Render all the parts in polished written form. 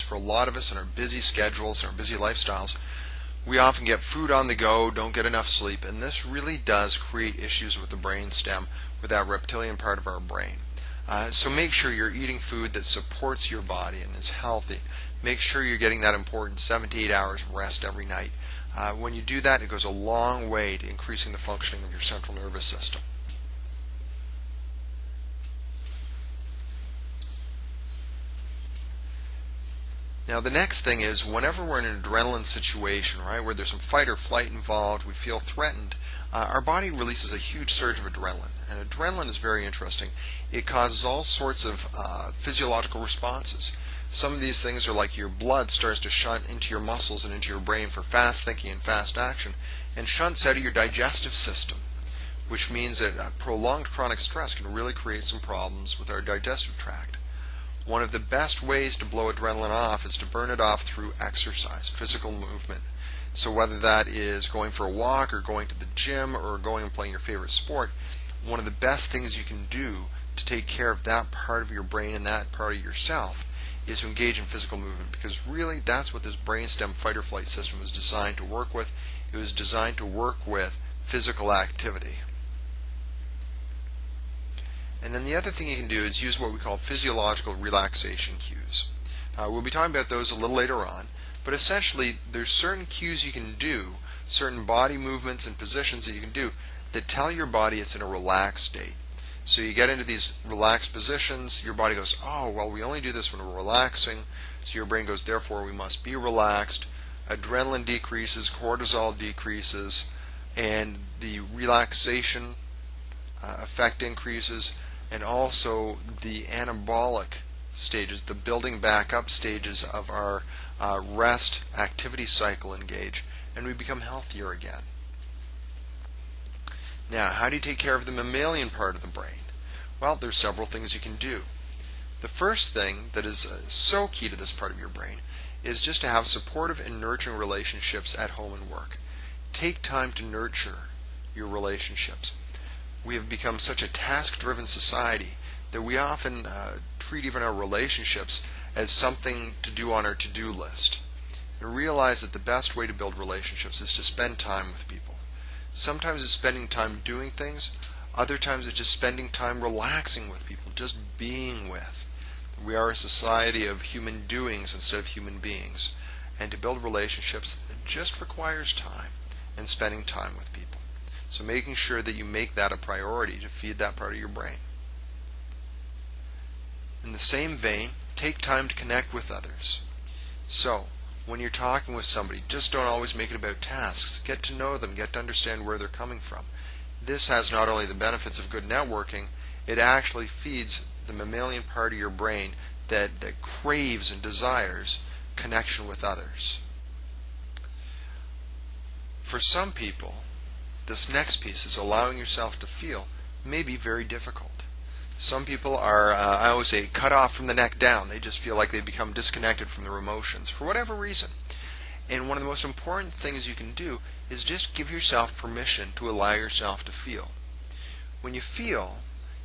for a lot of us in our busy schedules and our busy lifestyles, we often get food on the go, don't get enough sleep, and this really does create issues with the brain stem, with that reptilian part of our brain. So make sure you're eating food that supports your body and is healthy. Make sure you're getting that important 7 to 8 hours rest every night. When you do that, it goes a long way to increasing the functioning of your central nervous system. Now the next thing is, whenever we're in an adrenaline situation, right, where there's some fight or flight involved, we feel threatened, our body releases a huge surge of adrenaline. And adrenaline is very interesting. It causes all sorts of physiological responses. Some of these things are like your blood starts to shunt into your muscles and into your brain for fast thinking and fast action, and shunts out of your digestive system, which means that prolonged chronic stress can really create some problems with our digestive tract. One of the best ways to blow adrenaline off is to burn it off through exercise, physical movement. So whether that is going for a walk or going to the gym or going and playing your favorite sport, one of the best things you can do to take care of that part of your brain and that part of yourself is to engage in physical movement, because really that's what this brainstem fight or flight system was designed to work with. It was designed to work with physical activity. And then the other thing you can do is use what we call physiological relaxation cues. We'll be talking about those a little later on, but essentially there's certain cues you can do, certain body movements and positions that you can do that tell your body it's in a relaxed state. So you get into these relaxed positions, your body goes, oh, well, we only do this when we're relaxing, so your brain goes, therefore we must be relaxed. Adrenaline decreases, cortisol decreases, and the relaxation effect increases, and also the anabolic stages, the building back up stages of our rest activity cycle engage, and we become healthier again. Now, how do you take care of the mammalian part of the brain? Well, there's several things you can do. The first thing that is so key to this part of your brain is just to have supportive and nurturing relationships at home and work. Take time to nurture your relationships. We have become such a task-driven society that we often treat even our relationships as something to do on our to-do list. And realize that the best way to build relationships is to spend time with people. Sometimes it's spending time doing things, other times it's just spending time relaxing with people, just being with. We are a society of human doings instead of human beings, and to build relationships it just requires time and spending time with people. So making sure that you make that a priority to feed that part of your brain. In the same vein, take time to connect with others. So, when you're talking with somebody, just don't always make it about tasks. Get to know them, get to understand where they're coming from. This has not only the benefits of good networking, it actually feeds the mammalian part of your brain that craves and desires connection with others. For some people, this next piece is allowing yourself to feel may be very difficult. Some people are, I always say, cut off from the neck down. They just feel like they become disconnected from their emotions for whatever reason. And one of the most important things you can do is just give yourself permission to allow yourself to feel. When you feel,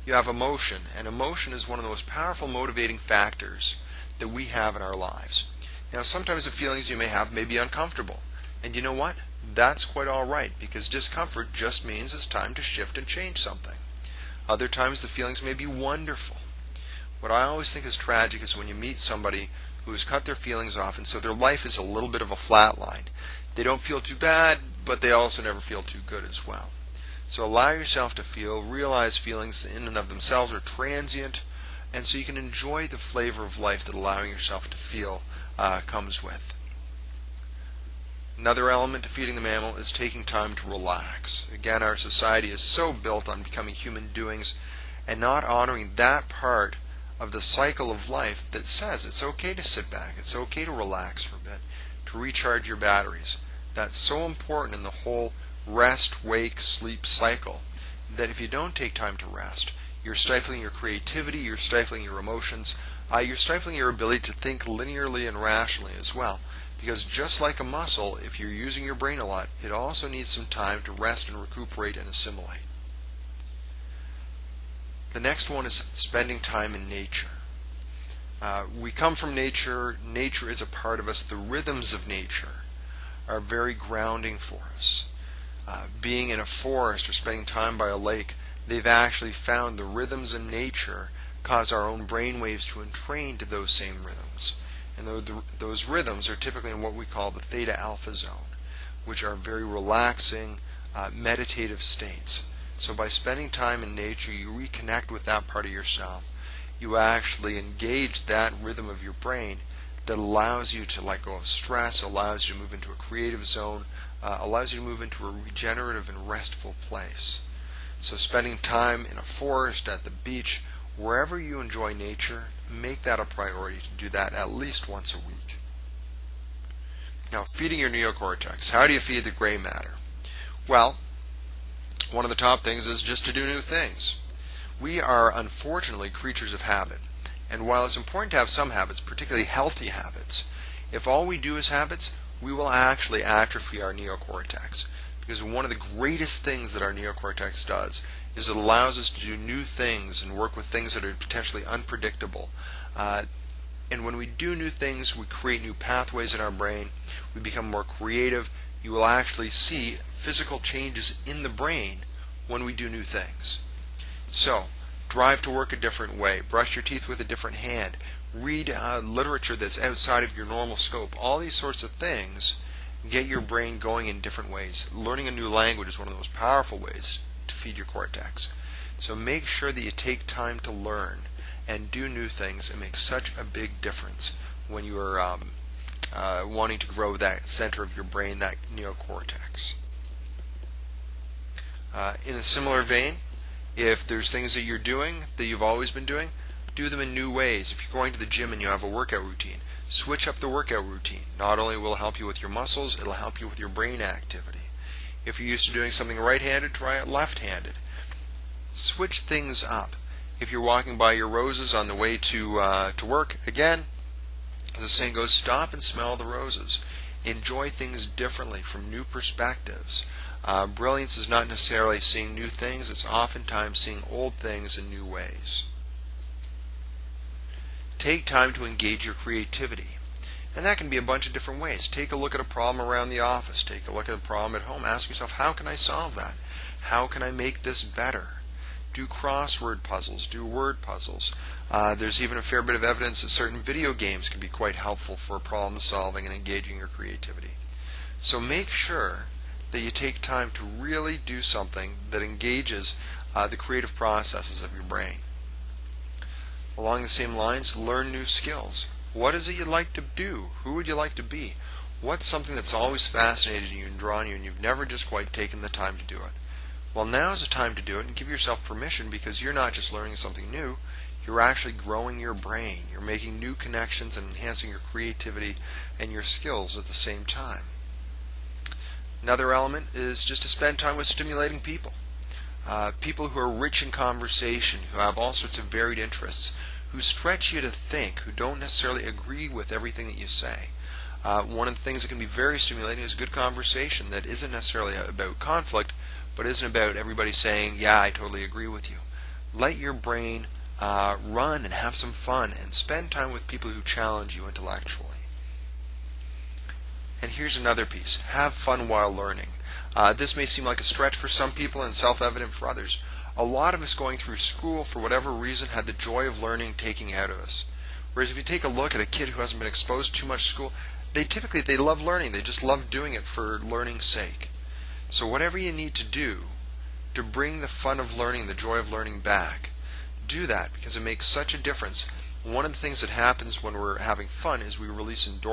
you have emotion, and emotion is one of the most powerful motivating factors that we have in our lives. Now, sometimes the feelings you may have may be uncomfortable. And you know what? That's quite all right, because discomfort just means it's time to shift and change something. Other times the feelings may be wonderful. What I always think is tragic is when you meet somebody who has cut their feelings off, and so their life is a little bit of a flat line. They don't feel too bad, but they also never feel too good as well. So allow yourself to feel, realize feelings in and of themselves are transient, and so you can enjoy the flavor of life that allowing yourself to feel comes with. Another element to feeding the mammal is taking time to relax. Again, our society is so built on becoming human doings and not honoring that part of the cycle of life that says it's okay to sit back, it's okay to relax for a bit, to recharge your batteries. That's so important in the whole rest, wake, sleep cycle that if you don't take time to rest, you're stifling your creativity, you're stifling your emotions, you're stifling your ability to think linearly and rationally as well. Because just like a muscle, if you're using your brain a lot, it also needs some time to rest and recuperate and assimilate. The next one is spending time in nature. We come from nature. Nature is a part of us. The rhythms of nature are very grounding for us. Being in a forest or spending time by a lake, they've actually found the rhythms in nature cause our own brain waves to entrain to those same rhythms. And those rhythms are typically in what we call the theta alpha zone, which are very relaxing, meditative states. So by spending time in nature, you reconnect with that part of yourself. You actually engage that rhythm of your brain that allows you to let go of stress, allows you to move into a creative zone, allows you to move into a regenerative and restful place. So spending time in a forest, at the beach, wherever you enjoy nature, make that a priority to do that at least once a week. Now, feeding your neocortex. How do you feed the gray matter? Well, one of the top things is just to do new things. We are unfortunately creatures of habit. And while it's important to have some habits, particularly healthy habits, if all we do is habits, we will actually atrophy our neocortex. Because one of the greatest things that our neocortex does is it allows us to do new things and work with things that are potentially unpredictable. And when we do new things, we create new pathways in our brain, we become more creative. You will actually see physical changes in the brain when we do new things. So, drive to work a different way, brush your teeth with a different hand, read literature that's outside of your normal scope. All these sorts of things get your brain going in different ways. Learning a new language is one of the most powerful ways to feed your cortex. So make sure that you take time to learn and do new things. It makes such a big difference when you are wanting to grow that center of your brain, that neocortex. In a similar vein, if there's things that you're doing that you've always been doing, do them in new ways. If you're going to the gym and you have a workout routine, switch up the workout routine. Not only will it help you with your muscles, it'll help you with your brain activity. If you're used to doing something right-handed, try it left-handed. Switch things up. If you're walking by your roses on the way to work, again, as the saying goes, stop and smell the roses. Enjoy things differently from new perspectives. Brilliance is not necessarily seeing new things, it's oftentimes seeing old things in new ways. Take time to engage your creativity. And that can be a bunch of different ways. Take a look at a problem around the office. Take a look at a problem at home. Ask yourself, how can I solve that? How can I make this better? Do crossword puzzles. Do word puzzles. There's even a fair bit of evidence that certain video games can be quite helpful for problem solving and engaging your creativity. So make sure that you take time to really do something that engages the creative processes of your brain. Along the same lines, learn new skills. What is it you'd like to do? Who would you like to be? What's something that's always fascinated you and drawn you and you've never just quite taken the time to do it? Well, now is the time to do it, and give yourself permission, because you're not just learning something new, you're actually growing your brain. You're making new connections and enhancing your creativity and your skills at the same time. Another element is just to spend time with stimulating people. People who are rich in conversation, who have all sorts of varied interests, who stretch you to think, who don't necessarily agree with everything that you say. One of the things that can be very stimulating is good conversation that isn't necessarily about conflict, but isn't about everybody saying, yeah, I totally agree with you. Let your brain run and have some fun, and spend time with people who challenge you intellectually. And here's another piece. Have fun while learning. This may seem like a stretch for some people and self-evident for others. A lot of us going through school, for whatever reason, had the joy of learning taking out of us. Whereas if you take a look at a kid who hasn't been exposed to too much school, they love learning. They just love doing it for learning's sake. So whatever you need to do to bring the fun of learning, the joy of learning back, do that, because it makes such a difference. One of the things that happens when we're having fun is we release endorphins.